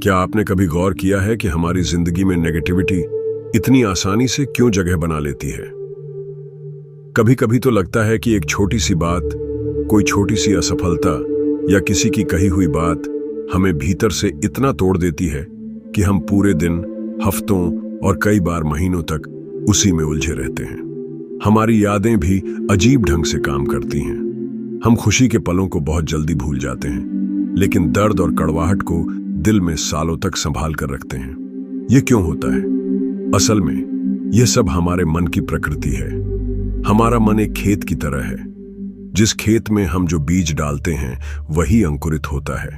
क्या आपने कभी गौर किया है कि हमारी जिंदगी में नेगेटिविटी इतनी आसानी से क्यों जगह बना लेती है? कभी कभी तो लगता है कि एक छोटी सी बात, कोई छोटी सी असफलता या किसी की कही हुई बात हमें भीतर से इतना तोड़ देती है कि हम पूरे दिन, हफ्तों और कई बार महीनों तक उसी में उलझे रहते हैं। हमारी यादें भी अजीब ढंग से काम करती हैं। हम खुशी के पलों को बहुत जल्दी भूल जाते हैं, लेकिन दर्द और कड़वाहट को दिल में सालों तक संभाल कर रखते हैं। ये क्यों होता है? असल में यह सब हमारे मन की प्रकृति है। हमारा मन एक खेत की तरह है। जिस खेत में हम जो बीज डालते हैं वही अंकुरित होता है।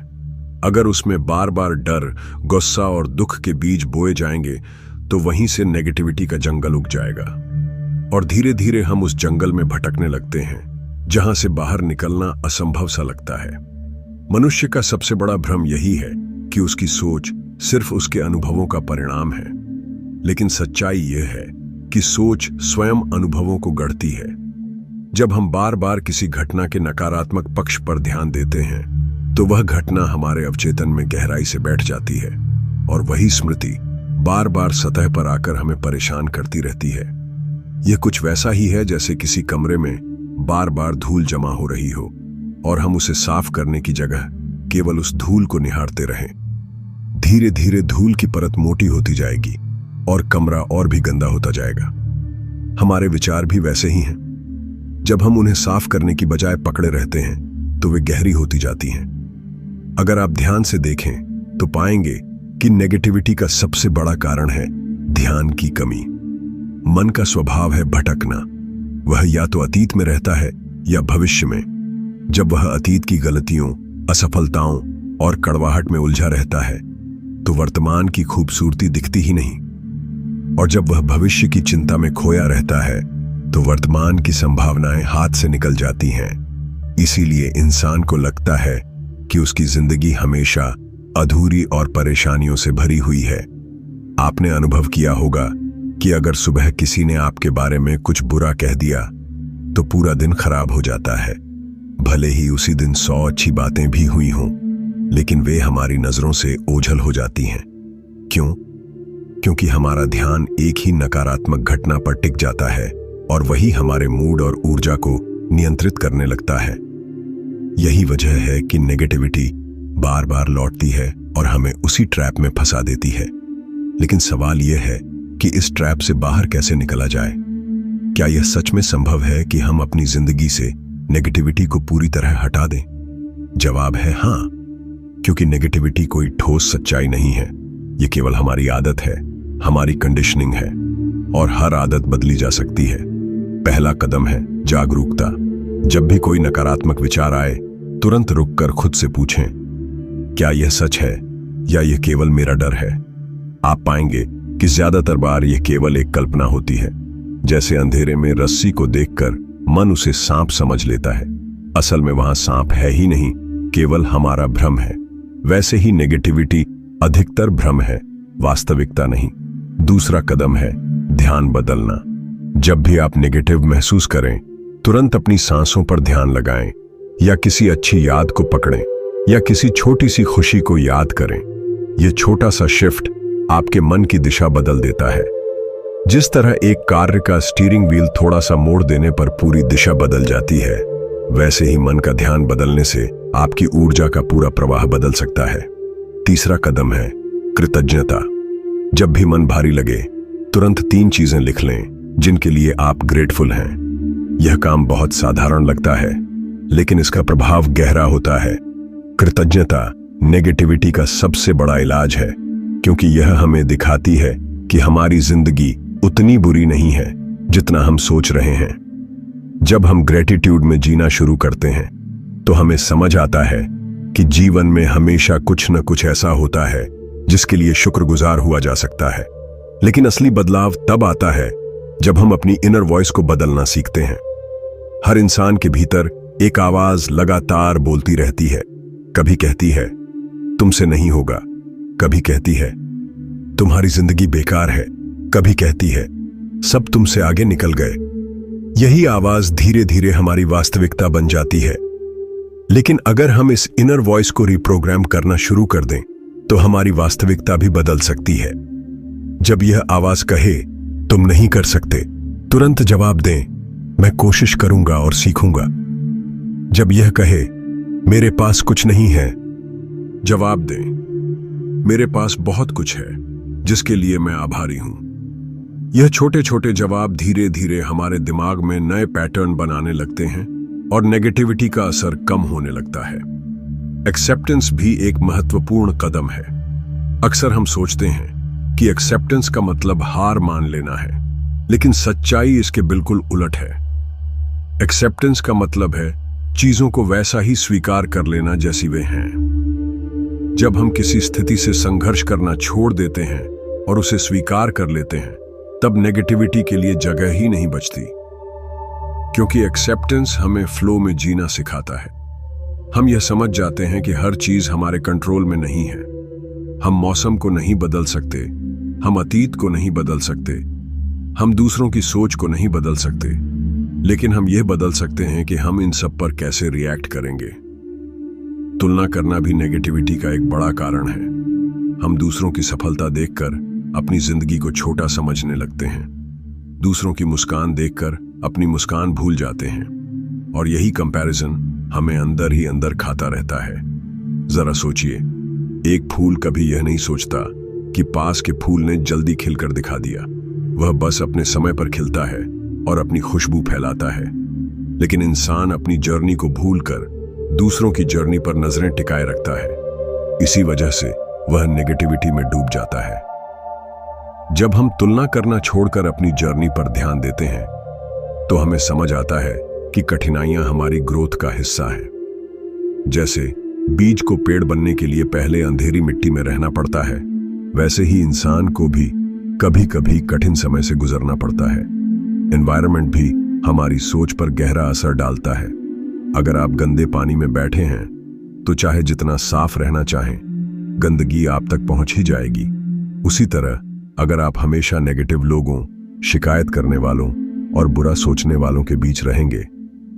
अगर उसमें बार बार डर, गुस्सा और दुख के बीज बोए जाएंगे तो वहीं से नेगेटिविटी का जंगल उग जाएगा और धीरे धीरे हम उस जंगल में भटकने लगते हैं जहां से बाहर निकलना असंभव सा लगता है। मनुष्य का सबसे बड़ा भ्रम यही है कि उसकी सोच सिर्फ उसके अनुभवों का परिणाम है, लेकिन सच्चाई यह है कि सोच स्वयं अनुभवों को गढ़ती है। जब हम बार बार किसी घटना के नकारात्मक पक्ष पर ध्यान देते हैं तो वह घटना हमारे अवचेतन में गहराई से बैठ जाती है और वही स्मृति बार बार सतह पर आकर हमें परेशान करती रहती है। यह कुछ वैसा ही है जैसे किसी कमरे में बार बार धूल जमा हो रही हो और हम उसे साफ करने की जगह केवल उस धूल को निहारते रहें। धीरे धीरे धूल की परत मोटी होती जाएगी और कमरा और भी गंदा होता जाएगा। हमारे विचार भी वैसे ही हैं। जब हम उन्हें साफ करने की बजाय पकड़े रहते हैं तो वे गहरी होती जाती हैं। अगर आप ध्यान से देखें तो पाएंगे कि नेगेटिविटी का सबसे बड़ा कारण है ध्यान की कमी। मन का स्वभाव है भटकना। वह या तो अतीत में रहता है या भविष्य में। जब वह अतीत की गलतियों, असफलताओं और कड़वाहट में उलझा रहता है तो वर्तमान की खूबसूरती दिखती ही नहीं, और जब वह भविष्य की चिंता में खोया रहता है तो वर्तमान की संभावनाएं हाथ से निकल जाती हैं। इसीलिए इंसान को लगता है कि उसकी जिंदगी हमेशा अधूरी और परेशानियों से भरी हुई है। आपने अनुभव किया होगा कि अगर सुबह किसी ने आपके बारे में कुछ बुरा कह दिया तो पूरा दिन खराब हो जाता है। भले ही उसी दिन 100 अच्छी बातें भी हुई हों, लेकिन वे हमारी नजरों से ओझल हो जाती हैं। क्यों? क्योंकि हमारा ध्यान एक ही नकारात्मक घटना पर टिक जाता है और वही हमारे मूड और ऊर्जा को नियंत्रित करने लगता है। यही वजह है कि नेगेटिविटी बार बार लौटती है और हमें उसी ट्रैप में फंसा देती है। लेकिन सवाल यह है कि इस ट्रैप से बाहर कैसे निकला जाए? क्या यह सच में संभव है कि हम अपनी जिंदगी से नेगेटिविटी को पूरी तरह हटा दें? जवाब है हाँ, क्योंकि नेगेटिविटी कोई ठोस सच्चाई नहीं है। यह केवल हमारी आदत है, हमारी कंडीशनिंग है, और हर आदत बदली जा सकती है। पहला कदम है जागरूकता। जब भी कोई नकारात्मक विचार आए, तुरंत रुककर खुद से पूछें, क्या यह सच है या यह केवल मेरा डर है? आप पाएंगे कि ज्यादातर बार यह केवल एक कल्पना होती है। जैसे अंधेरे में रस्सी को देखकर मन उसे सांप समझ लेता है। असल में वहां सांप है ही नहीं, केवल हमारा भ्रम है। वैसे ही नेगेटिविटी अधिकतर भ्रम है, वास्तविकता नहीं। दूसरा कदम है ध्यान बदलना। जब भी आप नेगेटिव महसूस करें, तुरंत अपनी सांसों पर ध्यान लगाएं, या किसी अच्छी याद को पकड़ें, या किसी छोटी सी खुशी को याद करें। यह छोटा सा शिफ्ट आपके मन की दिशा बदल देता है। जिस तरह एक कार का स्टीयरिंग व्हील थोड़ा सा मोड़ देने पर पूरी दिशा बदल जाती है, वैसे ही मन का ध्यान बदलने से आपकी ऊर्जा का पूरा प्रवाह बदल सकता है। तीसरा कदम है कृतज्ञता। जब भी मन भारी लगे, तुरंत 3 चीजें लिख लें जिनके लिए आप ग्रेटफुल हैं। यह काम बहुत साधारण लगता है, लेकिन इसका प्रभाव गहरा होता है। कृतज्ञता नेगेटिविटी का सबसे बड़ा इलाज है, क्योंकि यह हमें दिखाती है कि हमारी जिंदगी उतनी बुरी नहीं है जितना हम सोच रहे हैं। जब हम ग्रेटिट्यूड में जीना शुरू करते हैं तो हमें समझ आता है कि जीवन में हमेशा कुछ न कुछ ऐसा होता है जिसके लिए शुक्रगुजार हुआ जा सकता है। लेकिन असली बदलाव तब आता है जब हम अपनी इनर वॉइस को बदलना सीखते हैं। हर इंसान के भीतर एक आवाज लगातार बोलती रहती है। कभी कहती है तुमसे नहीं होगा, कभी कहती है तुम्हारी जिंदगी बेकार है, कभी कहती है सब तुमसे आगे निकल गए। यही आवाज धीरे धीरे हमारी वास्तविकता बन जाती है। लेकिन अगर हम इस इनर वॉइस को रिप्रोग्राम करना शुरू कर दें तो हमारी वास्तविकता भी बदल सकती है। जब यह आवाज कहे, तुम नहीं कर सकते, तुरंत जवाब दें, मैं कोशिश करूंगा और सीखूंगा। जब यह कहे, मेरे पास कुछ नहीं है, जवाब दें, मेरे पास बहुत कुछ है जिसके लिए मैं आभारी हूं। यह छोटे छोटे जवाब धीरे धीरे हमारे दिमाग में नए पैटर्न बनाने लगते हैं और नेगेटिविटी का असर कम होने लगता है। एक्सेप्टेंस भी एक महत्वपूर्ण कदम है। अक्सर हम सोचते हैं कि एक्सेप्टेंस का मतलब हार मान लेना है, लेकिन सच्चाई इसके बिल्कुल उलट है। एक्सेप्टेंस का मतलब है चीजों को वैसा ही स्वीकार कर लेना जैसी वे हैं। जब हम किसी स्थिति से संघर्ष करना छोड़ देते हैं और उसे स्वीकार कर लेते हैं, तब नेगेटिविटी के लिए जगह ही नहीं बचती, क्योंकि एक्सेप्टेंस हमें फ्लो में जीना सिखाता है। हम यह समझ जाते हैं कि हर चीज हमारे कंट्रोल में नहीं है। हम मौसम को नहीं बदल सकते, हम अतीत को नहीं बदल सकते, हम दूसरों की सोच को नहीं बदल सकते, लेकिन हम यह बदल सकते हैं कि हम इन सब पर कैसे रिएक्ट करेंगे। तुलना करना भी नेगेटिविटी का एक बड़ा कारण है। हम दूसरों की सफलता देखकर अपनी जिंदगी को छोटा समझने लगते हैं। दूसरों की मुस्कान देखकर अपनी मुस्कान भूल जाते हैं, और यही कंपैरिजन हमें अंदर ही अंदर खाता रहता है। जरा सोचिए, एक फूल कभी यह नहीं सोचता कि पास के फूल ने जल्दी खिलकर दिखा दिया। वह बस अपने समय पर खिलता है और अपनी खुशबू फैलाता है। लेकिन इंसान अपनी जर्नी को भूलकर दूसरों की जर्नी पर नजरें टिकाए रखता है। इसी वजह से वह नेगेटिविटी में डूब जाता है। जब हम तुलना करना छोड़कर अपनी जर्नी पर ध्यान देते हैं, तो हमें समझ आता है कि कठिनाइयां हमारी ग्रोथ का हिस्सा है। जैसे बीज को पेड़ बनने के लिए पहले अंधेरी मिट्टी में रहना पड़ता है, वैसे ही इंसान को भी कभी कभी कठिन समय से गुजरना पड़ता है। एनवायरनमेंट भी हमारी सोच पर गहरा असर डालता है। अगर आप गंदे पानी में बैठे हैं, तो चाहे जितना साफ रहना चाहें, गंदगी आप तक पहुंच ही जाएगी। उसी तरह अगर आप हमेशा नेगेटिव लोगों, शिकायत करने वालों और बुरा सोचने वालों के बीच रहेंगे,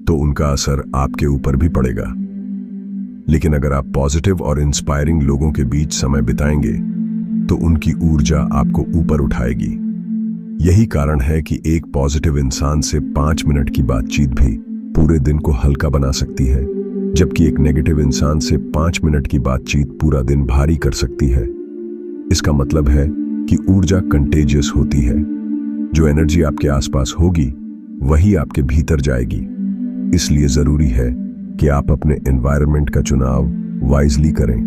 तो उनका असर आपके ऊपर भी पड़ेगा। लेकिन अगर आप पॉजिटिव और इंस्पायरिंग लोगों के बीच समय बिताएंगे, तो उनकी ऊर्जा आपको ऊपर उठाएगी। यही कारण है कि एक पॉजिटिव इंसान से 5 मिनट की बातचीत भी पूरे दिन को हल्का बना सकती है, जबकि एक नेगेटिव इंसान से 5 मिनट की बातचीत पूरा दिन भारी कर सकती है। इसका मतलब है कि ऊर्जा कंटेजियस होती है। जो एनर्जी आपके आसपास होगी, वही आपके भीतर जाएगी। इसलिए जरूरी है कि आप अपने एनवायरनमेंट का चुनाव वाइजली करें।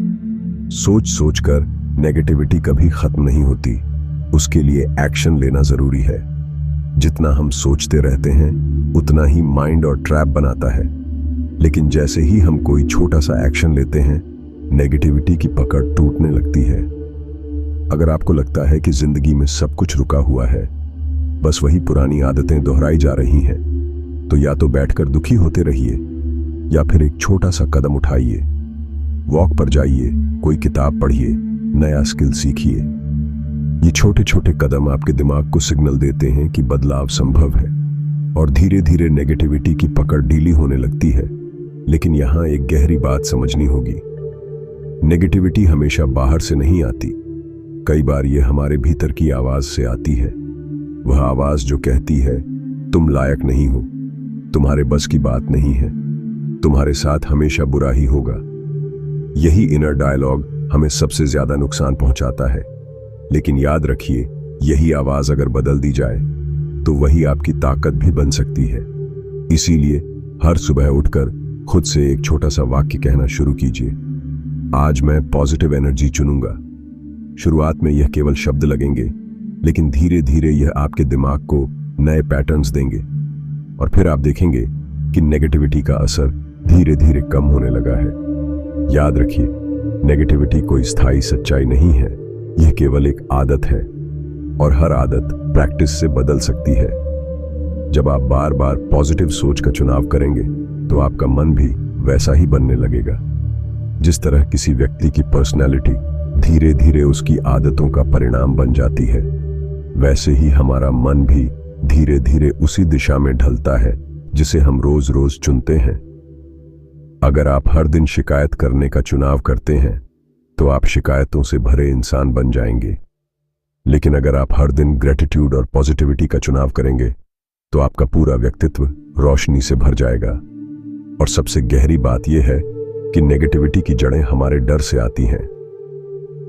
सोच सोचकर नेगेटिविटी कभी खत्म नहीं होती, उसके लिए एक्शन लेना जरूरी है। जितना हम सोचते रहते हैं, उतना ही माइंड और ट्रैप बनाता है। लेकिन जैसे ही हम कोई छोटा सा एक्शन लेते हैं, नेगेटिविटी की पकड़ टूटने लगती है। अगर आपको लगता है कि जिंदगी में सब कुछ रुका हुआ है, बस वही पुरानी आदतें दोहराई जा रही हैं, तो या तो बैठकर दुखी होते रहिए, या फिर एक छोटा सा कदम उठाइए। वॉक पर जाइए, कोई किताब पढ़िए, नया स्किल सीखिए। ये छोटे छोटे कदम आपके दिमाग को सिग्नल देते हैं कि बदलाव संभव है, और धीरे धीरे नेगेटिविटी की पकड़ ढीली होने लगती है। लेकिन यहाँ एक गहरी बात समझनी होगी। नेगेटिविटी हमेशा बाहर से नहीं आती। कई बार ये हमारे भीतर की आवाज से आती है। वह आवाज जो कहती है, तुम लायक नहीं हो, तुम्हारे बस की बात नहीं है, तुम्हारे साथ हमेशा बुरा ही होगा। यही इनर डायलॉग हमें सबसे ज्यादा नुकसान पहुंचाता है। लेकिन याद रखिए, यही आवाज अगर बदल दी जाए, तो वही आपकी ताकत भी बन सकती है। इसीलिए हर सुबह उठकर खुद से एक छोटा सा वाक्य कहना शुरू कीजिए। आज मैं पॉजिटिव एनर्जी चुनूंगा। शुरुआत में यह केवल शब्द लगेंगे, लेकिन धीरे धीरे यह आपके दिमाग को नए पैटर्न्स देंगे, और फिर आप देखेंगे कि नेगेटिविटी का असर धीरे धीरे कम होने लगा है। याद रखिए, नेगेटिविटी कोई स्थायी सच्चाई नहीं है, यह केवल एक आदत है, और हर आदत प्रैक्टिस से बदल सकती है। जब आप बार बार पॉजिटिव सोच का चुनाव करेंगे, तो आपका मन भी वैसा ही बनने लगेगा। जिस तरह किसी व्यक्ति की पर्सनैलिटी धीरे धीरे उसकी आदतों का परिणाम बन जाती है, वैसे ही हमारा मन भी धीरे धीरे उसी दिशा में ढलता है जिसे हम रोज रोज चुनते हैं। अगर आप हर दिन शिकायत करने का चुनाव करते हैं, तो आप शिकायतों से भरे इंसान बन जाएंगे। लेकिन अगर आप हर दिन ग्रेटिट्यूड और पॉजिटिविटी का चुनाव करेंगे तो आपका पूरा व्यक्तित्व रोशनी से भर जाएगा। और सबसे गहरी बात यह है कि नेगेटिविटी की जड़ें हमारे डर से आती हैं।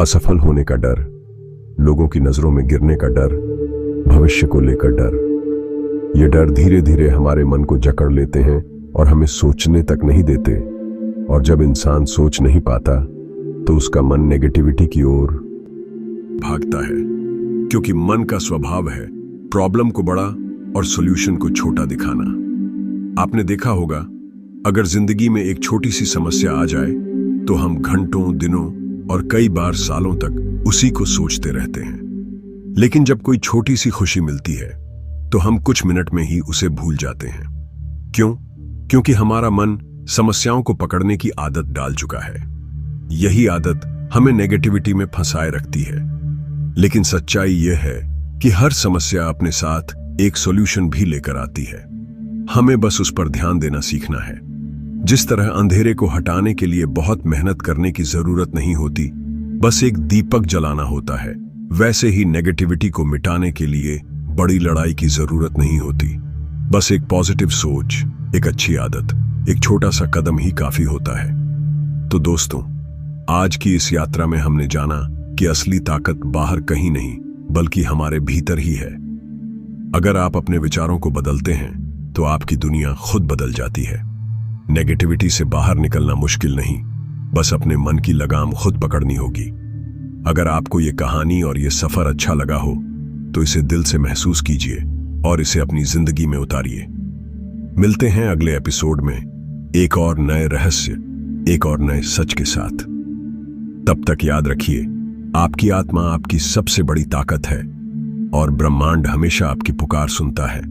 असफल होने का डर, लोगों की नजरों में गिरने का डर, भविष्य को लेकर डर। ये डर धीरे धीरे हमारे मन को जकड़ लेते हैं और हमें सोचने तक नहीं देते। और जब इंसान सोच नहीं पाता तो उसका मन नेगेटिविटी की ओर भागता है, क्योंकि मन का स्वभाव है प्रॉब्लम को बड़ा और सॉल्यूशन को छोटा दिखाना। आपने देखा होगा, अगर जिंदगी में एक छोटी सी समस्या आ जाए तो हम घंटों, दिनों और कई बार सालों तक उसी को सोचते रहते हैं। लेकिन जब कोई छोटी सी खुशी मिलती है तो हम कुछ मिनट में ही उसे भूल जाते हैं। क्यों? क्योंकि हमारा मन समस्याओं को पकड़ने की आदत डाल चुका है। यही आदत हमें नेगेटिविटी में फंसाए रखती है। लेकिन सच्चाई यह है कि हर समस्या अपने साथ एक सॉल्यूशन भी लेकर आती है। हमें बस उस पर ध्यान देना सीखना है। जिस तरह अंधेरे को हटाने के लिए बहुत मेहनत करने की जरूरत नहीं होती, बस एक दीपक जलाना होता है, वैसे ही नेगेटिविटी को मिटाने के लिए बड़ी लड़ाई की जरूरत नहीं होती। बस एक पॉजिटिव सोच, एक अच्छी आदत, एक छोटा सा कदम ही काफी होता है। तो दोस्तों, आज की इस यात्रा में हमने जाना कि असली ताकत बाहर कहीं नहीं बल्कि हमारे भीतर ही है। अगर आप अपने विचारों को बदलते हैं तो आपकी दुनिया खुद बदल जाती है। नेगेटिविटी से बाहर निकलना मुश्किल नहीं, बस अपने मन की लगाम खुद पकड़नी होगी। अगर आपको ये कहानी और ये सफर अच्छा लगा हो तो इसे दिल से महसूस कीजिए और इसे अपनी जिंदगी में उतारिए। मिलते हैं अगले एपिसोड में एक और नए रहस्य, एक और नए सच के साथ। तब तक याद रखिए, आपकी आत्मा आपकी सबसे बड़ी ताकत है और ब्रह्मांड हमेशा आपकी पुकार सुनता है।